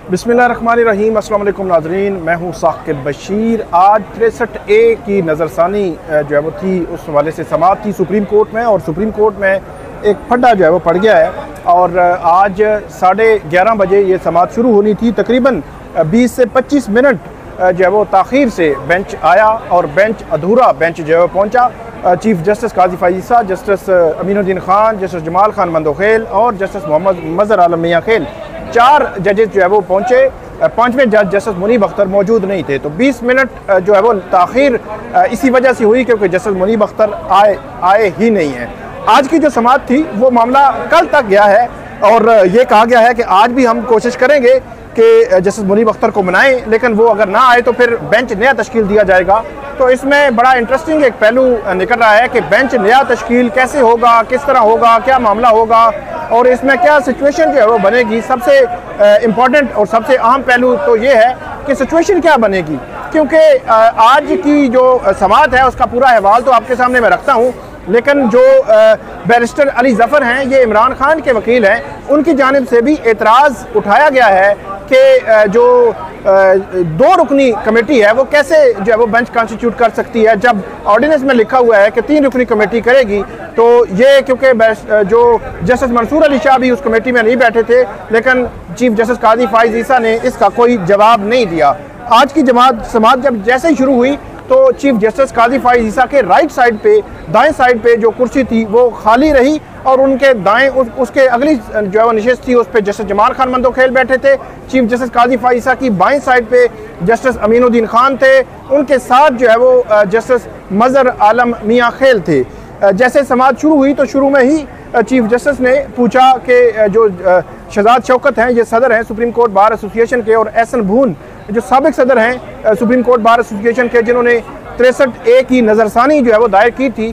बिस्मिल्लाहिर्रहमानिर्रहीम। अस्सलाम वालेकुम नाज़रीन, मैं हूँ साकिब बशीर। आज 63A की नज़रसानी जो है वो थी, उस हवाले से समाअत थी सुप्रीम कोर्ट में, और सुप्रीम कोर्ट में एक फड्डा जो है वो पड़ गया है। और आज 11:30 बजे ये समाअत शुरू होनी थी। तकरीबन 20 से 25 मिनट जो है वो ताख़ीर से बेंच आया और बेंच अधूरा बेंच जो है वो पहुँचा। चीफ जस्टिस काजी फ़ाइज़ ईसा, जस्टिस अमीनुद्दीन खान, जस्टिस जमाल खान मंदोखेल और जस्टिस मोहम्मद मज़हर आलम मियाँ खेल, 4 जजेस जो है वो पहुँचे। 5वें जज जस्टिस मुनीब अख्तर मौजूद नहीं थे। तो 20 मिनट जो है वो ताख़ीर इसी वजह से हुई क्योंकि जस्टिस मुनीब अख्तर आए ही नहीं हैं। आज की जो समाअत थी वो मामला कल तक गया है और ये कहा गया है कि आज भी हम कोशिश करेंगे कि जस्टिस मुनीब अख्तर को मनाएं, लेकिन वो अगर ना आए तो फिर बेंच नया तश्कील दिया जाएगा। तो इसमें बड़ा इंटरेस्टिंग एक पहलू निकल रहा है कि बेंच नया तश्कील कैसे होगा, किस तरह होगा, क्या मामला होगा और इसमें क्या सिचुएशन जो है वो बनेगी। सबसे इम्पॉर्टेंट और सबसे अहम पहलू तो ये है कि सिचुएशन क्या बनेगी, क्योंकि आज की जो समाअत है उसका पूरा अहवाल तो आपके सामने मैं रखता हूँ, लेकिन जो बैरिस्टर अली ज़फ़र हैं, ये इमरान खान के वकील हैं, उनकी जानिब से भी एतराज़ उठाया गया है कि जो 2 रुकनी कमेटी है वो कैसे जो है वो बेंच कॉन्स्टिट्यूट कर सकती है, जब ऑर्डिनेंस में लिखा हुआ है कि 3 रुकनी कमेटी करेगी। तो ये क्योंकि जो जस्टिस मंसूर अली शाह भी उस कमेटी में नहीं बैठे थे, लेकिन चीफ जस्टिस काजी फ़ाइज़ ईसा ने इसका कोई जवाब नहीं दिया। आज की समाअत जब जैसे ही शुरू हुई तो चीफ जस्टिस काजी फ़ाइज़ ईसा के राइट साइड पे, दाएं साइड पे जो कुर्सी थी वो खाली रही और उनके दाएं उसके अगली जो है वो नशिस्त थी, उस पर जस्टिस जमाल खान मंदोखेल बैठे थे। चीफ जस्टिस काजी फ़ाइज़ ईसा की बाएं साइड पे जस्टिस अमीनुद्दीन खान थे, उनके साथ जो है वो जस्टिस मज़हर आलम मियाँ खेल थे। जैसे समाअत शुरू हुई तो शुरू में ही चीफ जस्टिस ने पूछा कि जो शहजाद शौकत हैं, ये सदर हैं सुप्रीम कोर्ट बार एसोसिएशन के, और एहसन भून जो साबिक सदर हैं सुप्रीम कोर्ट बार एसोसिएशन के, जिन्होंने 63A की नज़रसानी जो है वो दायर की थी,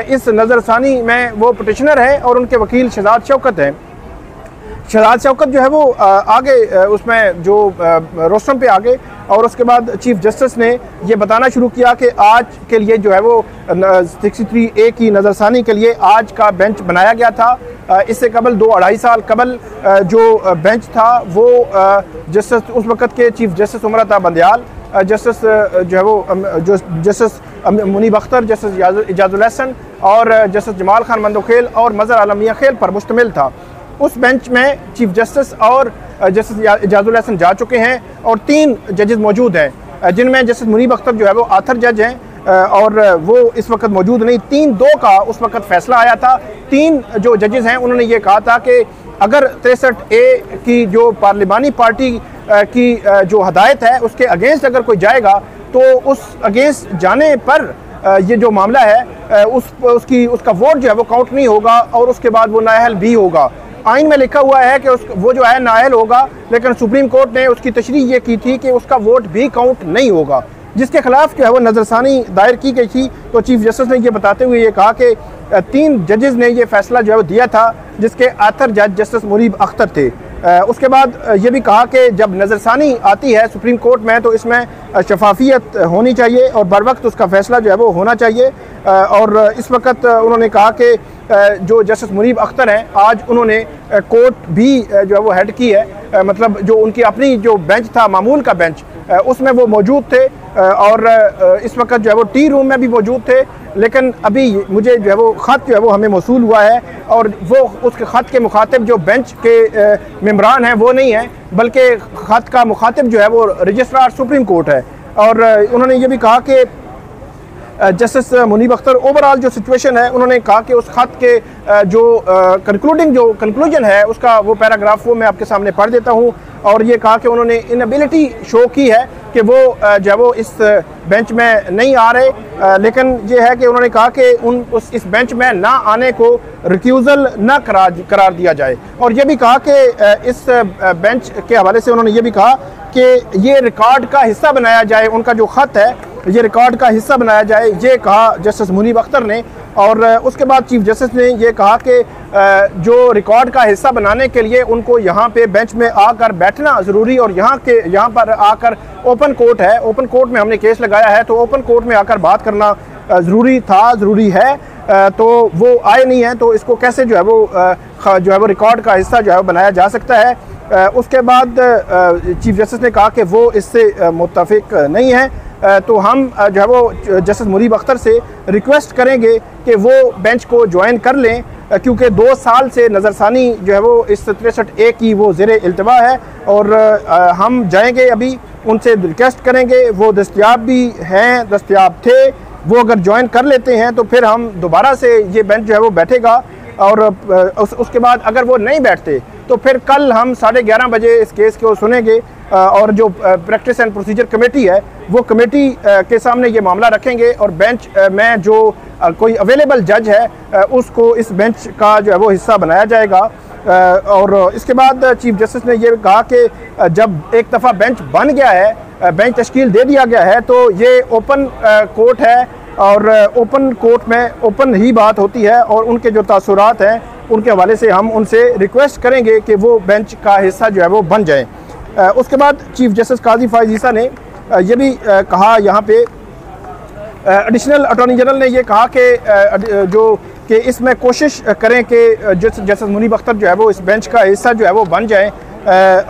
इस नज़रसानी में वो पटिशनर है और उनके वकील शहजाद शौकत हैं। शहजाद शौकत जो है वो आगे उसमें जो रोस्टम पे आगे, और उसके बाद चीफ जस्टिस ने ये बताना शुरू किया कि आज के लिए जो है वो 63A की नज़रसानी के लिए आज का बेंच बनाया गया था। इससे कबल 2-2.5 साल कबल जो बेंच था वो जस्टिस उस वक़्त के chief justice Umar Ata Bandial, justice जो है वो जो जस्टिस मुनीब अख्तर, जस्टिस इजाजुल हसन और जस्टिस जमाल खान मंदोखेल और मज़हर आलम मियाँ खेल पर मुश्तमिल था। उस बेंच में चीफ जस्टिस और जस्टिस इजाजुल हसन जा चुके हैं और 3 जजेस मौजूद हैं, जिनमें जस्टिस मुनीब अख्तर जो है वो आथर जज हैं और वो इस वक्त मौजूद नहीं। 3-2 का उस वक्त फैसला आया था। 3 जो जजेस हैं उन्होंने ये कहा था कि अगर 63A की जो पार्लिमानी पार्टी की जो हदायत है उसके अगेंस्ट अगर कोई जाएगा तो उस अगेंस्ट जाने पर ये जो मामला है उसका वोट जो है वो काउंट नहीं होगा और उसके बाद वो नाअहल भी होगा। आइन में लिखा हुआ है कि वो जो है नाअहल होगा, लेकिन सुप्रीम कोर्ट ने उसकी तशरीह ये की थी कि उसका वोट भी काउंट नहीं होगा, जिसके खिलाफ जो है वो नज़रसानी दायर की गई थी। तो चीफ जस्टिस ने ये बताते हुए ये कहा कि 3 जजेस ने ये फैसला जो है वो दिया था, जिसके आथर जज जस्टिस मुनीब अख्तर थे। उसके बाद ये भी कहा कि जब नज़रसानी आती है सुप्रीम कोर्ट में तो इसमें शफाफियत होनी चाहिए और बर वक्त उसका फैसला जो है वो होना चाहिए। और इस वक्त उन्होंने कहा कि जो जस्टिस मुनीब अख्तर हैं, आज उन्होंने कोर्ट भी जो है वो हेड की है, मतलब जो उनकी अपनी जो बेंच था मामूल का बेंच, उसमें वो मौजूद थे और इस वक्त जो है वो टी रूम में भी मौजूद थे। लेकिन अभी मुझे जो है वो ख़त जो है वो हमें मौसूल हुआ है और वो उसके ख़त के मुखातिब जो बेंच के मेंबरान हैं वो नहीं है, बल्कि ख़त का मुखातिब जो है वो रजिस्ट्रार सुप्रीम कोर्ट है। और उन्होंने ये भी कहा कि जस्टिस मुनीब अख्तर ओवरऑल जो सिचुएशन है, उन्होंने कहा कि उस ख़त के जो कंक्लूजन है उसका वो पैराग्राफ वो मैं आपके सामने पढ़ देता हूँ। और ये कहा कि उन्होंने इनएबिलिटी शो की है कि वो जो है वो इस बेंच में नहीं आ रहे, लेकिन ये है कि उन्होंने कहा कि इस बेंच में ना आने को रिक्यूज़ल ना करार दिया जाए। और ये भी कहा कि इस बेंच के हवाले से उन्होंने ये भी कहा कि ये रिकॉर्ड का हिस्सा बनाया जाए, उनका जो ख़त है ये रिकॉर्ड का हिस्सा बनाया जाए, ये कहा जस्टिस मुनीब अख्तर ने। और उसके बाद चीफ जस्टिस ने ये कहा कि जो रिकॉर्ड का हिस्सा बनाने के लिए उनको यहाँ पे बेंच में आकर बैठना ज़रूरी, और यहाँ पर आकर ओपन कोर्ट है, ओपन कोर्ट में हमने केस लगाया है तो ओपन कोर्ट में आकर बात करना ज़रूरी है, तो वो आए नहीं है, तो इसको कैसे जो है वो रिकॉर्ड का हिस्सा जो है वो बनाया जा सकता है। उसके बाद चीफ जस्टिस ने कहा कि वो इससे मुत्तफिक नहीं है, तो हम जो है वो जस्टिस मुनीब अख्तर से रिक्वेस्ट करेंगे कि वो बेंच को ज्वाइन कर लें, क्योंकि 2 साल से नज़रसानी जो है वो इस 63A की वो ज़ेरे इल्तवा है। और हम जाएंगे, अभी उनसे रिक्वेस्ट करेंगे, वो दस्तयाब भी हैं, दस्तयाब थे, वो अगर ज्वाइन कर लेते हैं तो फिर हम दोबारा से ये बेंच जो है वो बैठेगा। और उसके बाद अगर वो नहीं बैठते तो फिर कल हम 11:30 बजे इस केस को सुनेंगे, और जो प्रैक्टिस एंड प्रोसीजर कमेटी है वो कमेटी के सामने ये मामला रखेंगे, और बेंच में जो कोई अवेलेबल जज है उसको इस बेंच का जो है वो हिस्सा बनाया जाएगा। और इसके बाद चीफ जस्टिस ने ये कहा कि जब एक दफ़ा बेंच बन गया है, बेंच तश्कील दे दिया गया है, तो ये ओपन कोर्ट है, और ओपन कोर्ट में ओपन ही बात होती है, और उनके जो तासुरात हैं उनके हवाले से हम उनसे रिक्वेस्ट करेंगे कि वो बेंच का हिस्सा जो है वो बन जाए। उसके बाद चीफ जस्टिस काजी फ़ाइज़ ईसा ने ये भी कहा, यहाँ पे एडिशनल अटॉर्नी जनरल ने ये कहा कि इसमें कोशिश करें कि जस्टिस मुनीब अख्तर जो है वो इस बेंच का हिस्सा जो है वो बन जाए।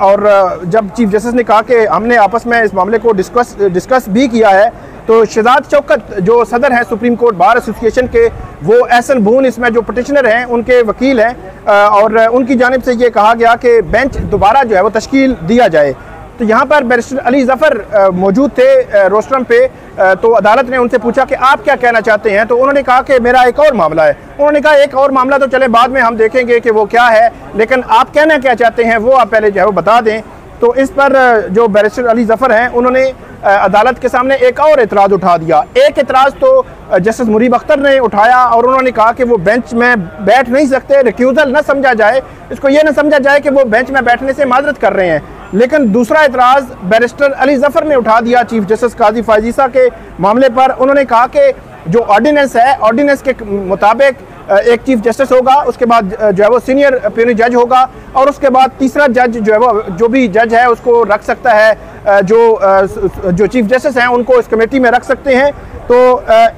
और जब चीफ जस्टिस ने कहा कि हमने आपस में इस मामले को डिस्कस भी किया है, तो शहजाद शौकत जो सदर हैं सुप्रीम कोर्ट बार एसोसिएशन के, वो एहसन बून इसमें जो पटिशनर हैं उनके वकील हैं, और उनकी जानिब से ये कहा गया कि बेंच दोबारा जो है वो तश्कील दिया जाए। तो यहाँ पर बैरिस्टर अली ज़फ़र मौजूद थे रोस्ट्रम पे, तो अदालत ने उनसे पूछा कि आप क्या कहना चाहते हैं, तो उन्होंने कहा कि मेरा एक और मामला है। उन्होंने कहा एक और मामला तो चले बाद में हम देखेंगे कि वो क्या है, लेकिन आप कहना क्या चाहते हैं वो आप पहले जो है वो बता दें। तो इस पर जो बैरिस्टर अली ज़फ़र हैं उन्होंने अदालत के सामने एक और एतराज़ उठा दिया। एक एतराज़ तो जस्टिस मुनीब अख्तर ने उठाया, और उन्होंने कहा कि वो बेंच में बैठ नहीं सकते, रिक्यूज़ल न समझा जाए, इसको ये न समझा जाए कि वो बेंच में बैठने से माजरत कर रहे हैं। लेकिन दूसरा एतराज़ बैरिस्टर अली ज़फ़र ने उठा दिया चीफ जस्टिस काजी फ़ाइज़ ईसा के मामले पर। उन्होंने कहा कि जो ऑर्डिनेंस है, ऑर्डिनेंस के मुताबिक एक चीफ जस्टिस होगा, उसके बाद जो है वो सीनियर प्यूनी जज होगा, और उसके बाद तीसरा जज जो है वो जो भी जज है उसको रख सकता है, जो चीफ जस्टिस हैं उनको इस कमेटी में रख सकते हैं। तो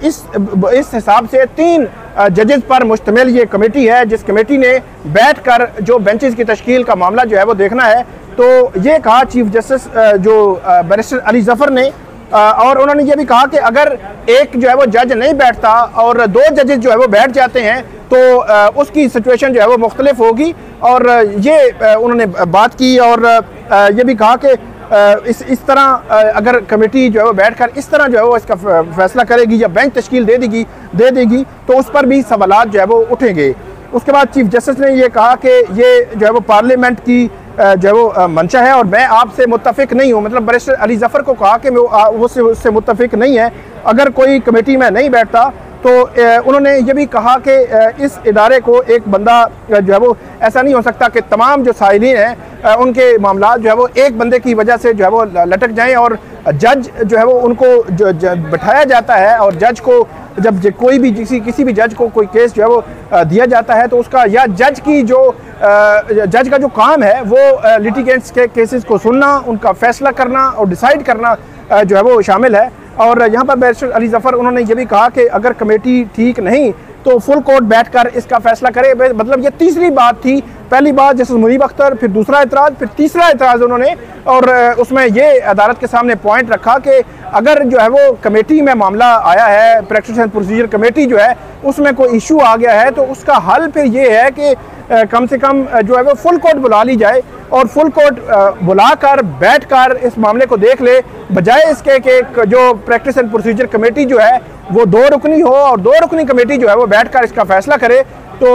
इस हिसाब से 3 जजेस पर मुश्तमिल ये कमेटी है, जिस कमेटी ने बैठकर जो बेंचेस की तश्कील का मामला जो है वो देखना है। तो ये कहा चीफ जस्टिस जो बैरिस्टर अली ज़फ़र ने, और उन्होंने ये भी कहा कि अगर एक जो है वो जज नहीं बैठता और 2 जजेस जो है वो बैठ जाते हैं तो उसकी सिचुएशन जो है वो मुख्तलिफ होगी। और ये उन्होंने बात की, और ये भी कहा कि इस तरह अगर कमेटी जो है वो बैठकर इस तरह जो है वो इसका फैसला करेगी या बेंच तश्कील दे देगी तो उस पर भी सवालात जो है वो उठेंगे। उसके बाद चीफ जस्टिस ने ये कहा कि ये जो है वो पार्लियामेंट की जो है वो मंशा है, और मैं आपसे मुत्तफिक नहीं हूँ। मतलब बैरिस्टर अली ज़फ़र को कहा कि वो उससे मुत्तफिक नहीं है अगर कोई कमेटी में नहीं बैठता। तो उन्होंने ये भी कहा कि इस इदारे को एक बंदा जो है वो, ऐसा नहीं हो सकता कि तमाम जो साइलीन हैं उनके मामला जो है वो एक बंदे की वजह से जो है वो लटक जाएं, और जज जो है वो उनको बैठाया जाता है, और जज को जब कोई भी किसी भी जज को कोई केस जो है वो दिया जाता है तो उसका या जज का जो काम है वो लिटिगेंट्स के केसेस को सुनना, उनका फैसला करना और डिसाइड करना जो है वो शामिल है। और यहाँ पर बैरिस्टर अली ज़फ़र उन्होंने ये भी कहा कि अगर कमेटी ठीक नहीं तो फुल कोर्ट बैठकर इसका फैसला करे। मतलब ये तीसरी बात थी, पहली बात जस्टिस मुनीब अख्तर, फिर दूसरा एतराज़, फिर तीसरा एतराज़ उन्होंने, और उसमें ये अदालत के सामने पॉइंट रखा कि अगर जो है वो कमेटी में मामला आया है, प्रैक्टिस एंड प्रोसीजर कमेटी जो है उसमें कोई इशू आ गया है, तो उसका हल फिर ये है कि कम से कम जो है वो फुल कोर्ट बुला ली जाए, और फुल कोर्ट बुलाकर बैठकर इस मामले को देख ले, बजाय इसके कि जो प्रैक्टिस एंड प्रोसीजर कमेटी जो है वो 2 रुकनी हो और 2 रुकनी कमेटी जो है वो बैठकर इसका फैसला करे। तो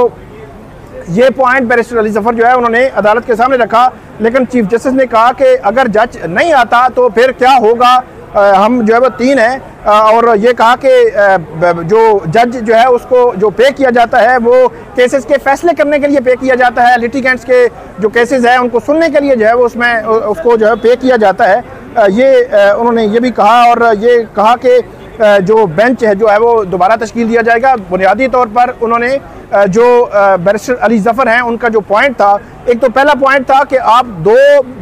ये पॉइंट बैरिस्टर अली ज़फ़र जो है उन्होंने अदालत के सामने रखा। लेकिन चीफ जस्टिस ने कहा कि अगर जज नहीं आता तो फिर क्या होगा, हम जो है वो 3 हैं, और ये कहा कि जो जज जो है उसको जो पे किया जाता है वो केसेस के फैसले करने के लिए पे किया जाता है, लिटिगेंट्स के जो केसेस हैं उनको सुनने के लिए जो है वो उसमें उसको जो है पे किया जाता है। ये उन्होंने ये भी कहा, और ये कहा कि जो बेंच है जो है वो दोबारा तश्कील दिया जाएगा। बुनियादी तौर पर उन्होंने जो बैरिस्टर अली ज़फ़र हैं उनका जो पॉइंट था, एक तो पहला पॉइंट था कि आप 2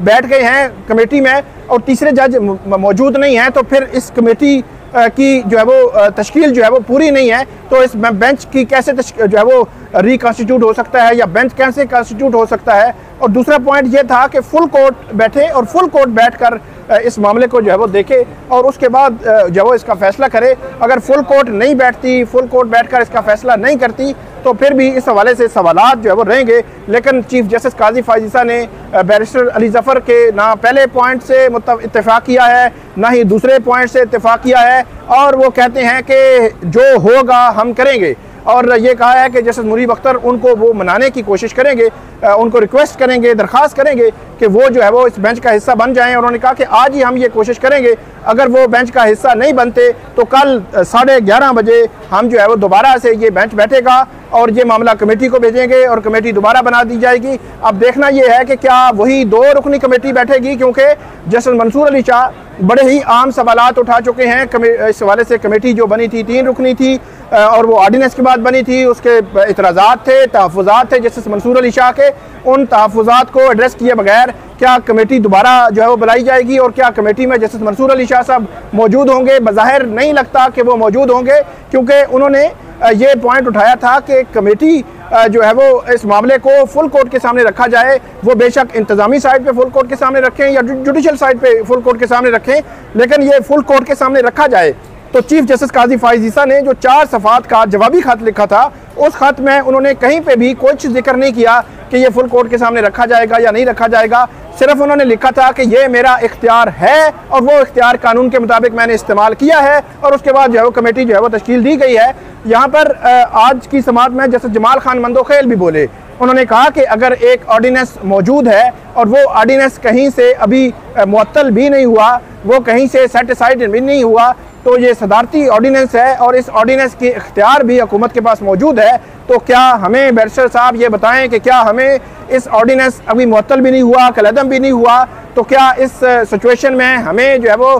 बैठ गए हैं कमेटी में और तीसरे जज मौजूद नहीं हैं, तो फिर इस कमेटी की जो है वो तश्कील जो है वो पूरी नहीं है, तो इस बेंच की कैसे जो है वो रिकॉन्स्टिट्यूट हो सकता है या बेंच कैसे कॉन्स्टिट्यूट हो सकता है। और दूसरा पॉइंट ये था कि फुल कोर्ट बैठे और फुल कोर्ट बैठकर इस मामले को जो है वो देखे और उसके बाद जो वो इसका फैसला करे। अगर फुल कोर्ट नहीं बैठती, फुल कोर्ट बैठकर इसका फैसला नहीं करती, तो फिर भी इस हवाले से सवालात जो है वो रहेंगे। लेकिन चीफ जस्टिस काजी फायज़ ईसा ने बैरिस्टर अली ज़फ़र के ना पहले पॉइंट से इत्तेफाक किया है, ना ही दूसरे पॉइंट से इत्तेफाक किया है, और वो कहते हैं कि जो होगा हम करेंगे। और ये कहा है कि जस्टिस मुनीब अख्तर उनको वो मनाने की कोशिश करेंगे, उनको रिक्वेस्ट करेंगे, दरख्वास्त करेंगे कि वो जो है वो इस बेंच का हिस्सा बन जाएं। और उन्होंने कहा कि आज ही हम ये कोशिश करेंगे, अगर वो बेंच का हिस्सा नहीं बनते तो कल 11:30 बजे हम जो है वो दोबारा से ये बेंच बैठेगा और ये मामला कमेटी को भेजेंगे और कमेटी दोबारा बना दी जाएगी। अब देखना ये है कि क्या वही 2 रुकनी कमेटी बैठेगी, क्योंकि जस्टिस मंसूर अली शाह बड़े ही आम सवालात उठा चुके हैं। इस हवाले से कमेटी जो बनी थी 3 रुकनी थी और वो ऑर्डिनेंस के बाद बनी थी, उसके इतराज़ात थे, तहफ़्फ़ुज़ात थे जस्टिस मंसूर अली शाह के। उन तहफ़्फ़ुज़ात को एड्रेस किए बगैर क्या कमेटी दोबारा जो है वो बुलाई जाएगी और क्या कमेटी में जस्टिस मंसूर अली शाह साहब मौजूद होंगे? बज़ाहिर नहीं लगता कि वो मौजूद होंगे, क्योंकि उन्होंने ये पॉइंट उठाया था कि कमेटी जो है वो इस मामले को फुल कोर्ट के सामने रखा जाए। वो बेशक इंतज़ामी साइड पे फुल कोर्ट के सामने रखें या जुडिशल साइड पे फुल कोर्ट के सामने रखें, लेकिन ये फुल कोर्ट के सामने रखा जाए। तो चीफ जस्टिस काजी फायज़ ईसा ने जो 4 सफ़ात का जवाबी खत लिखा था, उस खत में उन्होंने कहीं पे भी कुछ जिक्र नहीं किया कि ये फुल कोर्ट के सामने रखा जाएगा या नहीं रखा जाएगा। सिर्फ उन्होंने लिखा था कि ये मेरा इख्तियार है और वो इख्तियार कानून के मुताबिक मैंने इस्तेमाल किया है, और उसके बाद जो है वो कमेटी जो है वो तश्कील दी गई है। यहाँ पर आज की समाअत में जैसे जमाल खान मंदोखेल भी बोले, उन्होंने कहा कि अगर एक ऑर्डिनेंस मौजूद है और वो ऑर्डिनेंस कहीं से अभी मुअत्तल भी नहीं हुआ, वो कहीं से सेट असाइड भी नहीं हुआ, तो ये सदारती ऑर्डिनेंस है और इस ऑर्डिनेंस की इख्तियार भी हुकूमत के पास मौजूद है। तो क्या हमें बैरिस्टर साहब ये बताएं कि क्या हमें इस ऑर्डिनेंस अभी मुअत्तल भी नहीं हुआ, कलअदम भी नहीं हुआ, तो क्या इस सिचुएशन में हमें जो है वो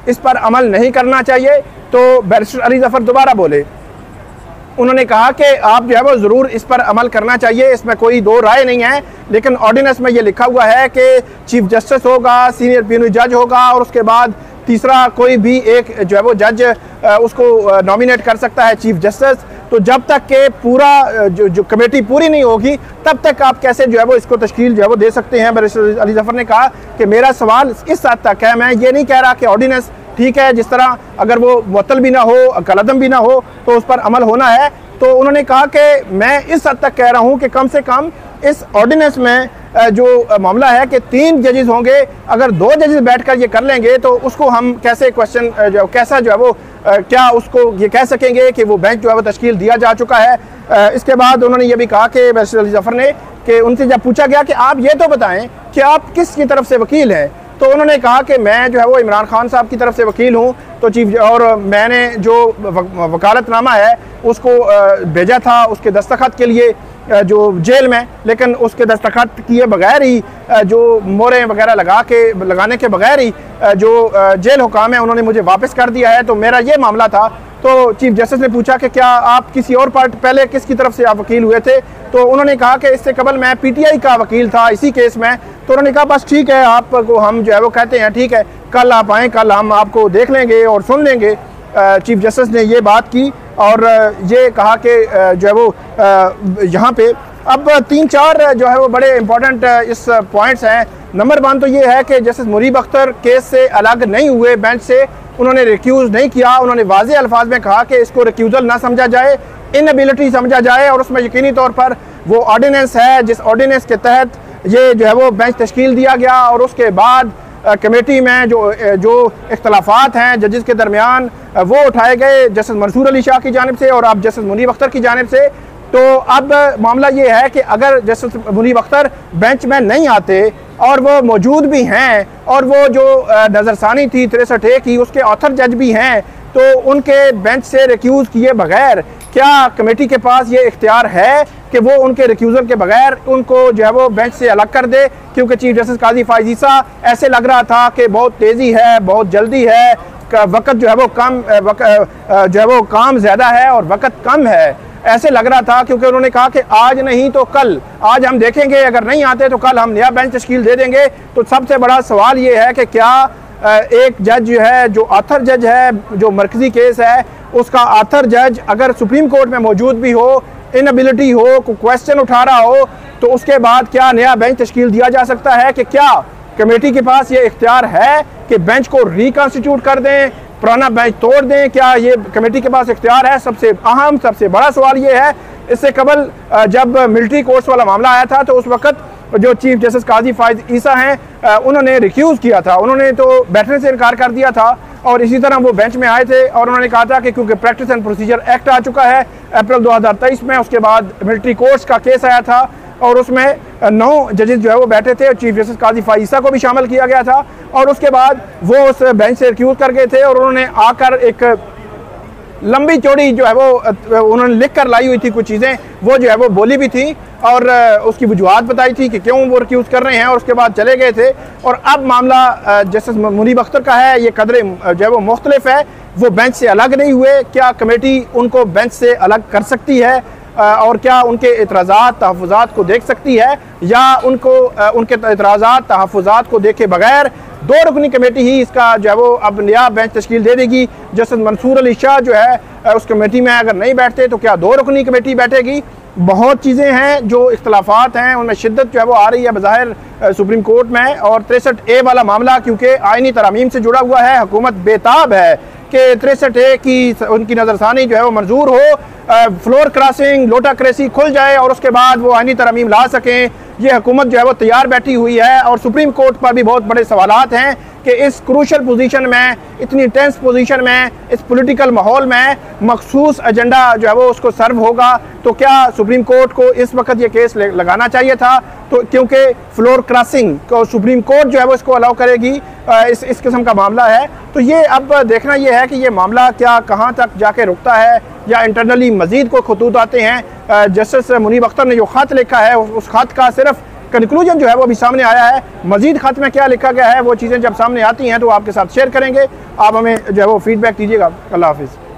इस पर अमल नहीं करना चाहिए? तो बैरिस्टर अली ज़फ़र दोबारा बोले, उन्होंने कहा कि आप जो है वो ज़रूर इस पर अमल करना चाहिए, इसमें कोई 2 राय नहीं है, लेकिन ऑर्डिनेंस में ये लिखा हुआ है कि चीफ जस्टिस होगा, सीनियर प्यूनरी जज होगा और उसके बाद तीसरा कोई भी एक जो है वो जज उसको नॉमिनेट कर सकता है चीफ जस्टिस। तो जब तक के पूरा जो कमेटी पूरी नहीं होगी तब तक आप कैसे जो है वो इसको तश्कील जो है वो दे सकते हैं? बैरिस्टर अली ज़फ़र ने कहा कि मेरा सवाल इस हद तक है, मैं ये नहीं कह रहा कि ऑर्डिनेंस ठीक है, जिस तरह अगर वो मुअत्तल भी ना हो, कलअदम भी ना हो, तो उस पर अमल होना है। तो उन्होंने कहा कि मैं इस हद तक कह रहा हूँ कि कम से कम इस ऑर्डिनेंस में जो मामला है कि 3 जजेस होंगे, अगर 2 जजेस बैठकर ये कर लेंगे तो उसको हम कैसे कैसा जो है वो क्या उसको ये कह सकेंगे कि वो बेंच जो है वो तश्कील दिया जा चुका है। इसके बाद उन्होंने ये भी कहा कि बैरिस्टर अली ज़फ़र ने कि उनसे जब पूछा गया कि आप ये तो बताएं कि आप किसकी तरफ से वकील हैं, तो उन्होंने कहा कि मैं जो है वो इमरान खान साहब की तरफ से वकील हूँ। तो चीफ और मैंने जो वकालतनामा है उसको भेजा था उसके दस्तखत के लिए जो जेल में, लेकिन उसके दस्तखत किए बगैर ही जो मोहरें वगैरह लगाने के बगैर ही जो जेल हुकाम है उन्होंने मुझे वापस कर दिया है। तो मेरा ये मामला था। तो चीफ जस्टिस ने पूछा कि क्या आप किसी और पार्ट पहले किसकी तरफ से आप वकील हुए थे? तो उन्होंने कहा कि इससे कबल मैं पीटीआई का वकील था इसी केस में। तो उन्होंने कहा बस ठीक है, आपको हम जो है वो कहते हैं ठीक है, कल आप आएँ, कल हम आपको देख लेंगे और सुन लेंगे। चीफ जस्टिस ने ये बात की और ये कहा कि जो है वो यहाँ पे अब 3-4 जो है वो बड़े इंपॉर्टेंट इस पॉइंट्स हैं। नंबर 1 तो ये है कि जस्टिस मुनीब अख्तर केस से अलग नहीं हुए, बेंच से उन्होंने रिक्यूज़ नहीं किया। उन्होंने वाज़ेह अल्फाज में कहा कि इसको रिक्यूज़ल ना समझा जाए, इनएबिलिटी समझा जाए, और उसमें यकीनी तौर पर वो ऑर्डिनेंस है जिस ऑर्डिनेंस के तहत ये जो है वो बेंच तश्कील दिया गया और उसके बाद कमेटी में जो इख्तलाफात हैं जजेस के दरमियान वो उठाए गए जस्टिस मंसूर अली शाह की जानिब से और अब जस्टिस मुनीब अख्तर की जानिब से। तो अब मामला ये है कि अगर जस्टिस मुनीब अख्तर बेंच में नहीं आते और वो मौजूद भी हैं और वो जो नज़रसानी थी 63A की उसके ऑथर जज भी हैं, तो उनके बेंच से रिक्यूज़ किए बगैर क्या कमेटी के पास ये इख्तियार है कि वो उनके रिक्यूज़ल के बगैर उनको जो है वो बेंच से अलग कर दे? क्योंकि चीफ जस्टिस काजी फायज़ ईसा ऐसे लग रहा था कि बहुत तेज़ी है, बहुत जल्दी है, वक़्त जो है वो कम जो है वो काम ज़्यादा है और वक़्त कम है, ऐसे लग रहा था। क्योंकि उन्होंने कहा कि आज नहीं तो कल, आज हम देखेंगे, अगर नहीं आते तो कल हम नया बेंच तश्कील दे देंगे। तो सबसे बड़ा सवाल ये है कि क्या एक जज जो है, जो आथर जज है, जो मरकजी केस है उसका आथर जज अगर सुप्रीम कोर्ट में मौजूद भी हो, इनएबिलिटी हो, कोई क्वेश्चन उठा रहा हो, तो उसके बाद क्या नया बेंच तश्कील दिया जा सकता है? कि क्या कमेटी के पास ये इख्तियार है कि बेंच को रिकॉन्स्टिट्यूट कर दें, पुराना बेंच तोड़ दें? क्या ये कमेटी के पास इख्तियार है? सबसे अहम, सबसे बड़ा सवाल ये है। इससे कबल जब मिलिट्री कोर्ट्स वाला मामला आया था तो उस वक्त जो चीफ जस्टिस काजी फायद ईसा हैं उन्होंने रिक्यूज़ किया था, उन्होंने तो बैठने से इनकार कर दिया था। और इसी तरह वो बेंच में आए थे और उन्होंने कहा था कि क्योंकि प्रैक्टिस एंड प्रोसीजर एक्ट आ चुका है अप्रैल 2023 में, उसके बाद मिलिट्री कोर्ट्स का केस आया था और उसमें 9 जजेस जो है वो बैठे थे, चीफ जस्टिस काजी फायद ईसा को भी शामिल किया गया था। और उसके बाद वो उस बेंच से रिक्यूज़ कर गए थे और उन्होंने आकर एक लंबी चौड़ी जो है वो उन्होंने लिख कर लाई हुई थी कुछ चीज़ें, वो जो है वो बोली भी थी और उसकी वजूहत बताई थी कि क्यों वो रिक्यूज़ कर रहे हैं, और उसके बाद चले गए थे। और अब मामला जस्टिस मुनीब अख्तर का है, ये कदरे जो है वो मुख्तलिफ है, वो बेंच से अलग नहीं हुए। क्या कमेटी उनको बेंच से अलग कर सकती है और क्या उनके एतराज़ात तहफ़्फ़ुज़ात को देख सकती है, या उनको उनके एतराज़ात तहफ़्फ़ुज़ात को देखे बगैर 2 रुकनी कमेटी ही इसका जो है वो अब नया बेंच तश्कील दे देगी? जस्टिस मंसूर अली शाह जो है उस कमेटी में अगर नहीं बैठते तो क्या 2 रुकनी कमेटी बैठेगी? बहुत चीज़ें हैं जो इख्तलाफात हैं, उनमें शिद्दत जो है वो आ रही है बज़ाहिर सुप्रीम कोर्ट में। और 63A वाला मामला क्योंकि आइनी तरमीम से जुड़ा हुआ है, हुकूमत बेताब है कि 63A की उनकी नज़रसानी जो है वो मंजूर हो, फ्लोर क्रॉसिंग, लोटा क्रेसी खुल जाए और उसके बाद वो आइनी तरमीम ला सकें। ये हुकूमत जो है वो तैयार बैठी हुई है और सुप्रीम कोर्ट पर भी बहुत बड़े सवालात हैं कि इस क्रूशल पोजीशन में, इतनी टेंस पोजीशन में, इस पॉलिटिकल माहौल में मखसूस एजेंडा जो है वो उसको सर्व होगा। तो क्या सुप्रीम कोर्ट को इस वक्त ये केस लगाना चाहिए था? तो क्योंकि फ्लोर क्रॉसिंग को सुप्रीम कोर्ट जो है वो इसको अलाउ करेगी, इस किस्म का मामला है। तो ये अब देखना ये है कि ये मामला क्या कहाँ तक जाके रुकता है या इंटरनली मजीद कोई खतूत आते हैं। जस्टिस मुनीब अख्तर ने जो ख़त लिखा है उस ख़त का सिर्फ कंक्लूजन जो है वो अभी सामने आया है। मजीद ख़त में क्या लिखा गया है वो चीज़ें जब सामने आती हैं तो आपके साथ शेयर करेंगे। आप हमें जो है वो फीडबैक दीजिएगा। अल्लाह हाफिज़।